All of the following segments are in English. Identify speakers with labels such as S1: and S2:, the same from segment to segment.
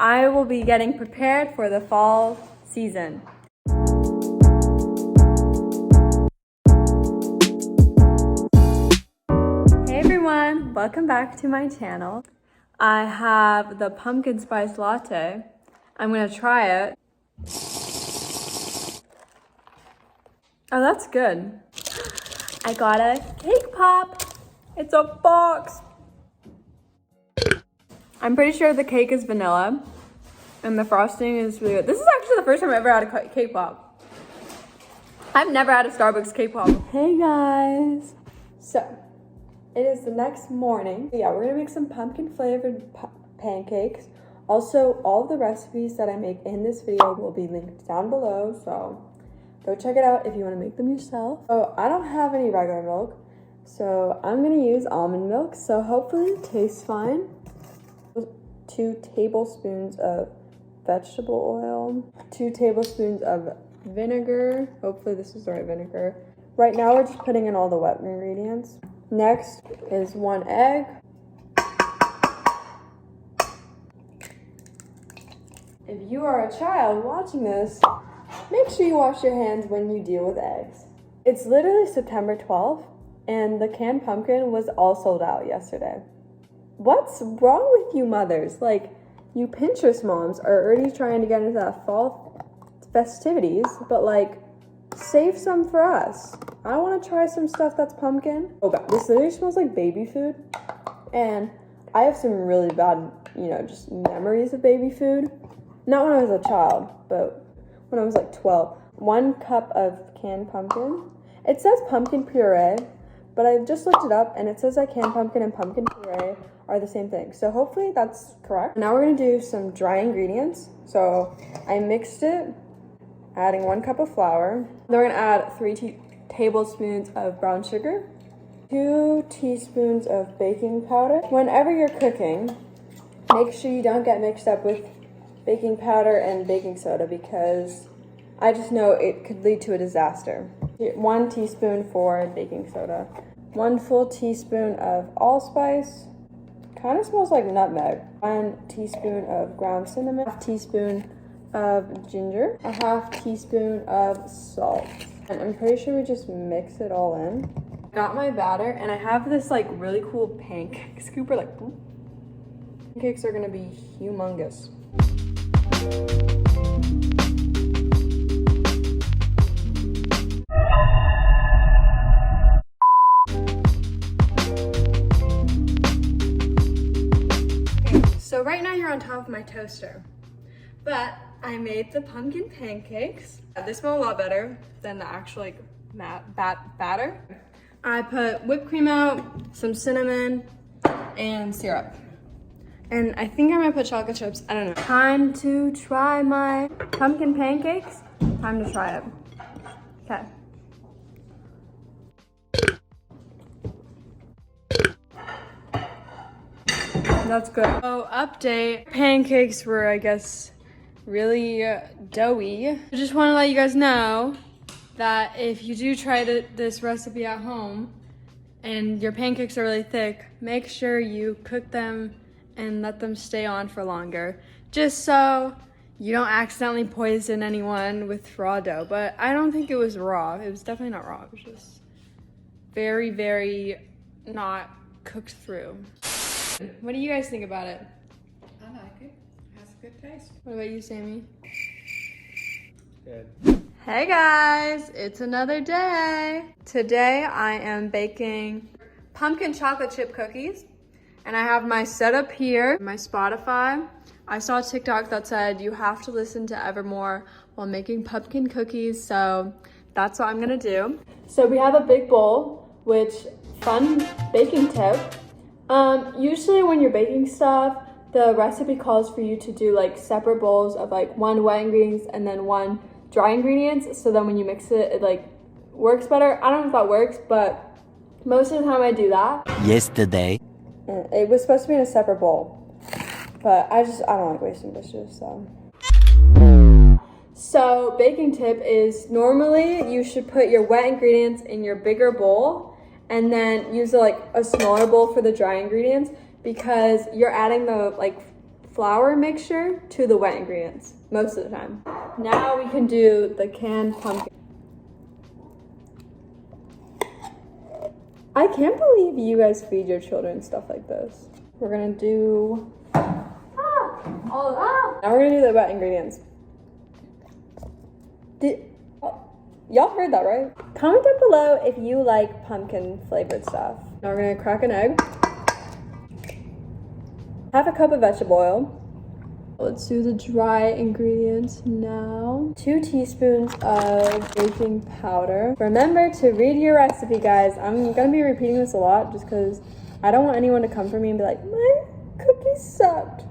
S1: I will be getting prepared for the fall season. Hey everyone, welcome back to my channel. I have the pumpkin spice latte. I'm gonna try it. Oh, that's good. I got a cake pop. It's a box. I'm pretty sure the cake is vanilla and the frosting is really good. This is actually the first time I've ever had a cake pop. I've never had a Starbucks cake pop. Hey guys. So, it is the next morning. Yeah, we're gonna make some pumpkin flavored pancakes. Also, all of the recipes that I make in this video will be linked down below, so go check it out if you want to make them yourself. Oh, I don't have any regular milk, so I'm gonna use almond milk, so hopefully it tastes fine. 2 tablespoons of vegetable oil, 2 tablespoons of vinegar. Hopefully this is the right vinegar. Right now we're just putting in all the wet ingredients. Next is 1 egg. If you are a child watching this, make sure you wash your hands when you deal with eggs. It's literally September 12th, and the canned pumpkin was all sold out yesterday. What's wrong with you mothers? Like, you Pinterest moms are already trying to get into that fall festivities, but like, save some for us. I want to try some stuff that's pumpkin. Oh god, this literally smells like baby food, and I have some really bad, just memories of baby food. Not when I was a child, but when I was like 12. 1 cup of canned pumpkin. It says pumpkin puree, but I just looked it up and it says that canned pumpkin and pumpkin puree are the same thing. So hopefully that's correct. Now we're gonna do some dry ingredients. So I mixed it, adding 1 cup of flour. Then we're gonna add 3 tablespoons of brown sugar, 2 teaspoons of baking powder. Whenever you're cooking, make sure you don't get mixed up with baking powder and baking soda, because I just know it could lead to a disaster. 1 teaspoon for baking soda, 1 full teaspoon of allspice, kind of smells like nutmeg, 1 teaspoon of ground cinnamon, 1/2 teaspoon of ginger, 1/2 teaspoon of salt. And I'm pretty sure we just mix it all in. Got my batter, and I have this like really cool pancake scooper, like, pancakes are gonna be humongous. So right now you're on top of my toaster, but I made the pumpkin pancakes. They smell a lot better than the actual batter. I put whipped cream out, some cinnamon, and syrup. And I think I might put chocolate chips, I don't know. Time to try my pumpkin pancakes. Time to try it. Okay. That's good. So update, pancakes were, I guess, really doughy. I just want to let you guys know that if you do try this recipe at home and your pancakes are really thick, make sure you cook them and let them stay on for longer, just so you don't accidentally poison anyone with raw dough. But I don't think it was raw. It was definitely not raw. It was just very, very not cooked through. What do you guys think about it?
S2: I like it. It has a good taste.
S1: What about you, Sammy?
S3: Good.
S1: Hey guys, it's another day. Today I am baking pumpkin chocolate chip cookies, and I have my setup here, my Spotify. I saw a TikTok that said you have to listen to Evermore while making pumpkin cookies, so that's what I'm gonna do. So we have a big bowl, which, fun baking tip, usually when you're baking stuff, the recipe calls for you to do like separate bowls of like 1 wet ingredients and then 1 dry ingredients, so then when you mix it, it like works better. I don't know if that works, but most of the time I do that.
S3: Yesterday.
S1: It was supposed to be in a separate bowl, but I don't like wasting dishes, so. So baking tip is, normally you should put your wet ingredients in your bigger bowl and then use like a smaller bowl for the dry ingredients, because you're adding the like flour mixture to the wet ingredients most of the time. Now we can do the canned pumpkin. I can't believe you guys feed your children stuff like this. We're gonna do now we're gonna do the wet ingredients. Y'all heard that, right? Comment down below if you like pumpkin flavored stuff. Now we're gonna crack an egg. Half a cup of vegetable oil. Let's do the dry ingredients now. 2 teaspoons of baking powder. Remember to read your recipe, guys. I'm gonna be repeating this a lot just because I don't want anyone to come for me and be like, my cookies sucked.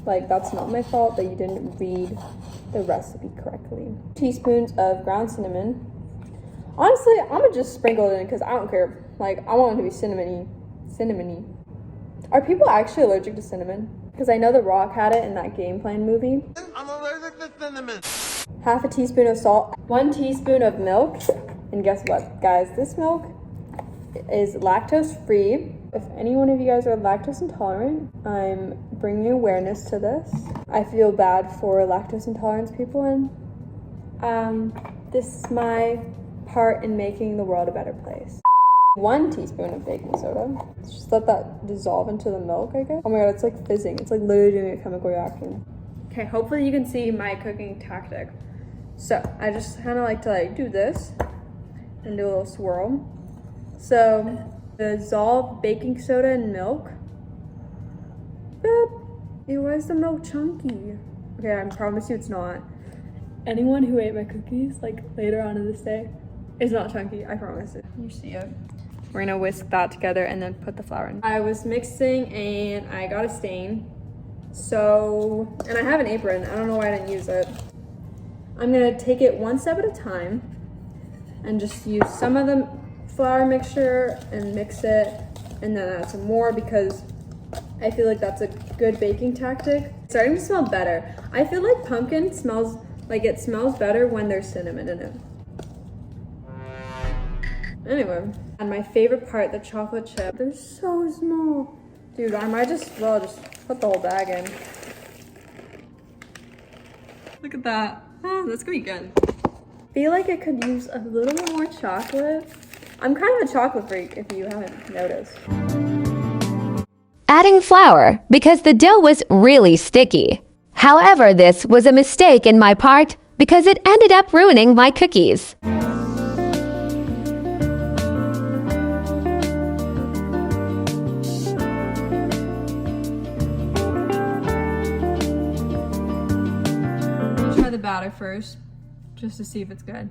S1: Like, that's not my fault that you didn't read the recipe correctly. 2 teaspoons of ground cinnamon. Honestly, I'm gonna just sprinkle it in because I don't care. Like, I want it to be cinnamony. Are people actually allergic to cinnamon? Because I know The Rock had it in that Game Plan movie.
S4: I'm allergic to cinnamon.
S1: Half a teaspoon of salt, 1 teaspoon of milk. And guess what, guys? This milk is lactose free. If any one of you guys are lactose intolerant, I'm bringing awareness to this. I feel bad for lactose intolerance people, and this is my part in making the world a better place. 1 teaspoon of baking soda. Just let that dissolve into the milk, I guess. Oh my god, it's like fizzing. It's like literally doing a chemical reaction. Okay, hopefully you can see my cooking tactic. So I just kind of like to do this and do a little swirl. So dissolve baking soda and milk. Boop. Ew, why is the milk chunky? Okay, I promise you it's not. Anyone who ate my cookies later on in this day, it's not chunky, I promise it. You see it. We're gonna whisk that together and then put the flour in. I was mixing and I got a stain. So, and I have an apron. I don't know why I didn't use it. I'm gonna take it 1 step at a time and just use some of the flour mixture and mix it and then add some more because I feel like that's a good baking tactic. It's starting to smell better. I feel like pumpkin smells it smells better when there's cinnamon in it. Anyway, and my favorite part, the chocolate chip. They're so small. Dude, I might just put the whole bag in. Look at that. That's gonna be good. I feel like it could use a little bit more chocolate. I'm kind of a chocolate freak if you haven't noticed.
S5: Adding flour because the dough was really sticky. However, this was a mistake in my part because it ended up ruining my cookies.
S1: Try the batter first, just to see if it's good.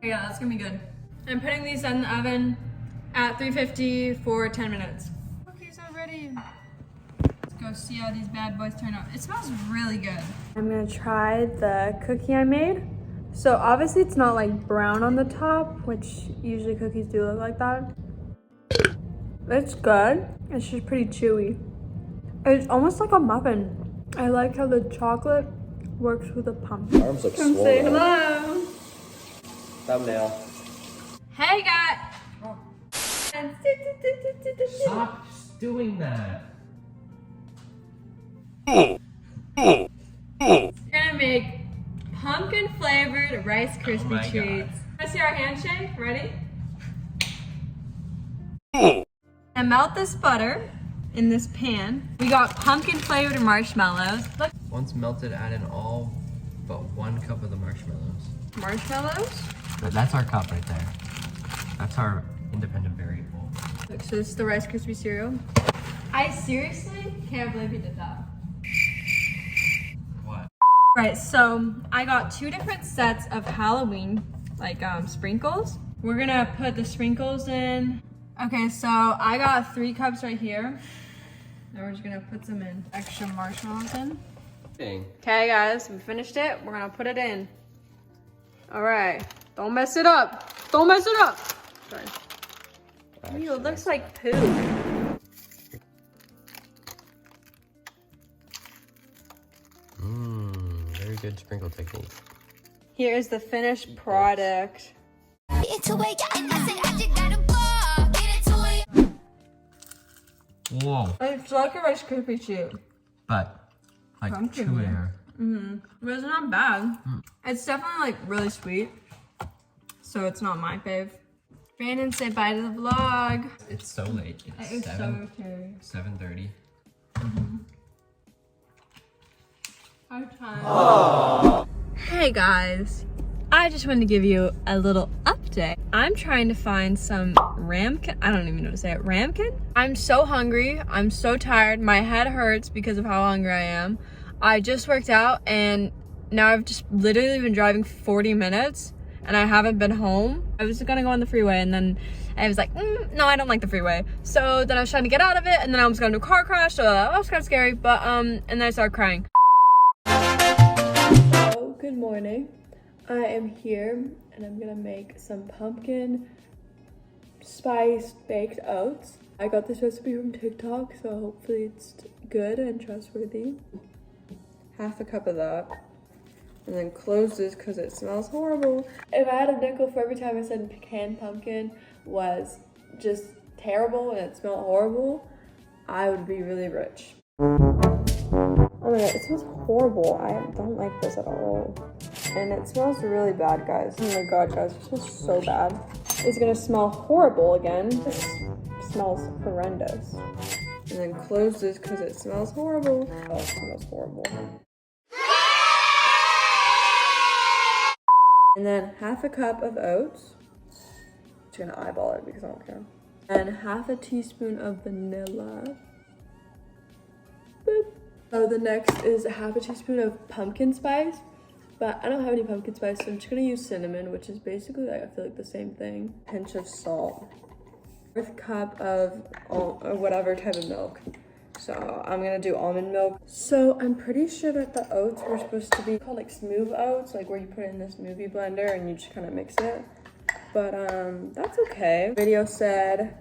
S1: Yeah, that's gonna be good. I'm putting these in the oven at 350 for 10 minutes. Cookies are ready. Let's go see how these bad boys turn out. It smells really good. I'm gonna try the cookie I made. So obviously it's not brown on the top, which usually cookies do look like that. It's good. It's just pretty chewy. It's almost like a muffin. I like how the chocolate works with the pumpkin.
S4: Arms look
S1: Come
S4: swollen.
S1: say hello.
S4: Thumbnail.
S1: Hey guys.
S4: Stop doing that.
S1: We're gonna make pumpkin flavored Rice Krispie treats. Let's see our handshake. Ready? And melt this butter in this pan. We got pumpkin flavored marshmallows. Look.
S6: Once melted, add in all but 1 cup of the marshmallows.
S1: Marshmallows?
S6: That's our cup right there. That's our independent variable.
S1: Look, so this is the Rice Krispie cereal. I seriously can't believe you did that.
S6: What?
S1: Right, so I got 2 different sets of Halloween, sprinkles. We're gonna put the sprinkles in. Okay, so I got 3 cups right here. Now we're just gonna put some in. Extra marshmallows in.
S6: Dang.
S1: Okay guys, we finished it. We're gonna put it in. All right, don't mess it up. Don't mess it up. Sorry. Ew, it looks like poo.
S6: Very good sprinkle technique.
S1: Here is the finished product.
S6: Whoa.
S1: It's like a Rice Krispie treat.
S6: But, like,
S1: Pumpkin.
S6: chewier.
S1: But it's not bad. It's definitely like really sweet. So it's not my fave. Brandon, say bye to the vlog.
S6: It's so late. It's
S1: so okay.
S6: 7:30.
S1: Hard time. Hey guys. I just wanted to give you a little update. I'm trying to find some ramekin. I don't even know how to say it. Ramekin? I'm so hungry. I'm so tired. My head hurts because of how hungry I am. I just worked out and now I've just literally been driving 40 minutes and I haven't been home. I was gonna go on the freeway and then I was like, no, I don't like the freeway. So then I was trying to get out of it and then I was gonna do a car crash, so that was kind of scary, but and then I started crying. So, good morning. I am here and I'm gonna make some pumpkin spiced baked oats. I got this recipe from TikTok, so hopefully it's good and trustworthy. Half a cup of that. And then close this because it smells horrible. If I had a nickel for every time I said canned pumpkin was just terrible and it smelled horrible, I would be really rich. Oh my god, it smells horrible. I don't like this at all. And it smells really bad, guys. Oh my god, guys, it smells so bad. It's gonna smell horrible again. This smells horrendous. And then close this because it smells horrible. Oh, it smells horrible. And then half a cup of oats. I'm just gonna eyeball it because I don't care. And half a teaspoon of vanilla. Boop. So the next is half a teaspoon of pumpkin spice. But I don't have any pumpkin spice, so I'm just gonna use cinnamon, which is basically, like, I feel like the same thing. Pinch of salt. 1/4 cup of whatever type of milk. So I'm gonna do almond milk. So I'm pretty sure that the oats were supposed to be called like smooth oats, like where you put it in this smoothie blender and you just kind of mix it. But that's okay. Video said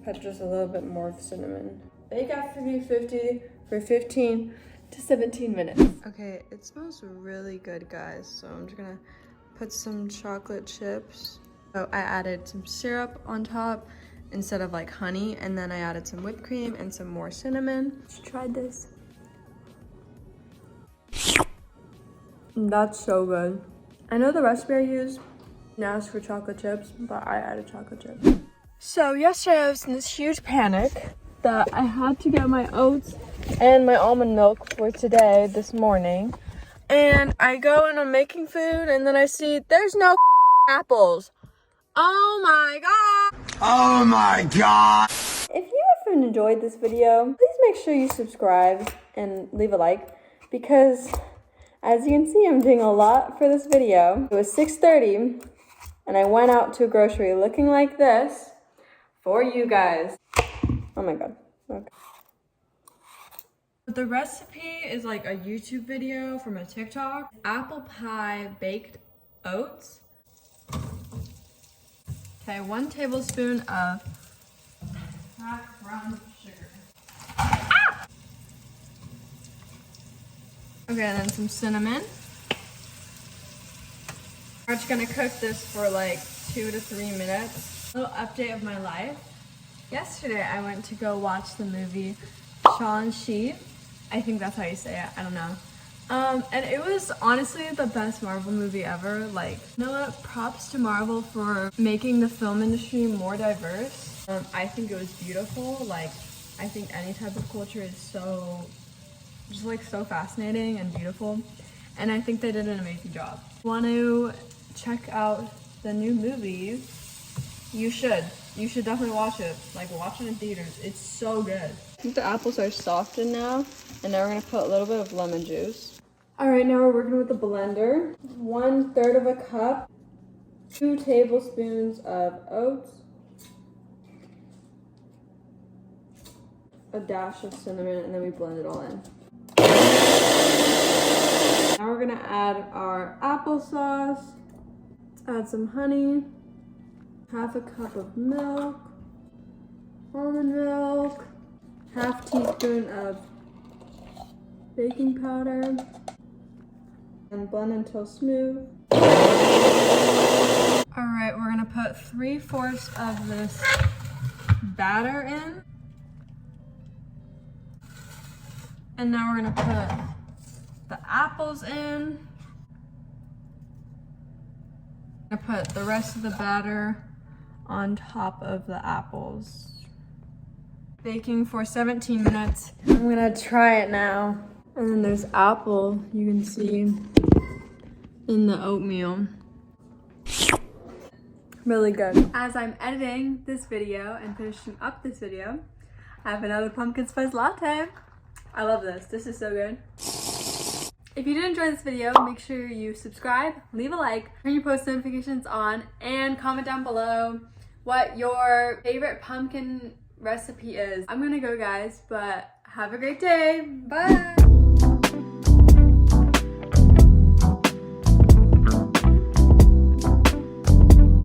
S1: put just a little bit more of cinnamon. Bake at 350 for 15 to 17 minutes. Okay, it smells really good, guys. So I'm just gonna put some chocolate chips. So I added some syrup on top instead of like honey, and then I added some whipped cream and some more cinnamon. Let's try this. That's so good. I know the recipe I used asked for chocolate chips, but I added chocolate chips. So yesterday I was in this huge panic that I had to get my oats and my almond milk for today, this morning. And I go and I'm making food and then I see there's no apples. Oh my god!
S4: Oh my god!
S1: If you have enjoyed this video, please make sure you subscribe and leave a like because as you can see, I'm doing a lot for this video. It was 6:30 and I went out to a grocery looking like this for you guys. Oh my god. Okay. The recipe is like a YouTube video from a TikTok. Apple pie baked oats. Okay, 1 tablespoon of half brown sugar. Ah! Okay, and then some cinnamon. We're just gonna cook this for like 2 to 3 minutes. A little update of my life. Yesterday, I went to go watch the movie Shang-Chi. I think that's how you say it, I don't know. And it was honestly the best Marvel movie ever. Like, you know what? Props to Marvel for making the film industry more diverse. I think it was beautiful. Like, I think any type of culture is so, just like so fascinating and beautiful. And I think they did an amazing job. Want to check out the new movie? You should. You should definitely watch it. Like, watch it in theaters. It's so good. I think the apples are softened now. And now we're gonna put a little bit of lemon juice. All right, now we're working with the blender. 1/3 of a cup, 2 tablespoons of oats, a dash of cinnamon, and then we blend it all in. Now we're gonna add our applesauce. Let's add some honey, 1/2 cup of milk, almond milk, 1/2 teaspoon of baking powder, and blend until smooth. All right, we're gonna put 3/4 of this batter in. And now we're gonna put the apples in. I'm gonna put the rest of the batter on top of the apples. Baking for 17 minutes. I'm gonna try it now. And then there's apple, you can see in the oatmeal. Really good. As I'm editing this video and finishing up this video, I have another pumpkin spice latte. I love this. This is so good. If you did enjoy this video, make sure you subscribe, leave a like, turn your post notifications on, and comment down below what your favorite pumpkin recipe is. I'm gonna go, guys, but have a great day. Bye.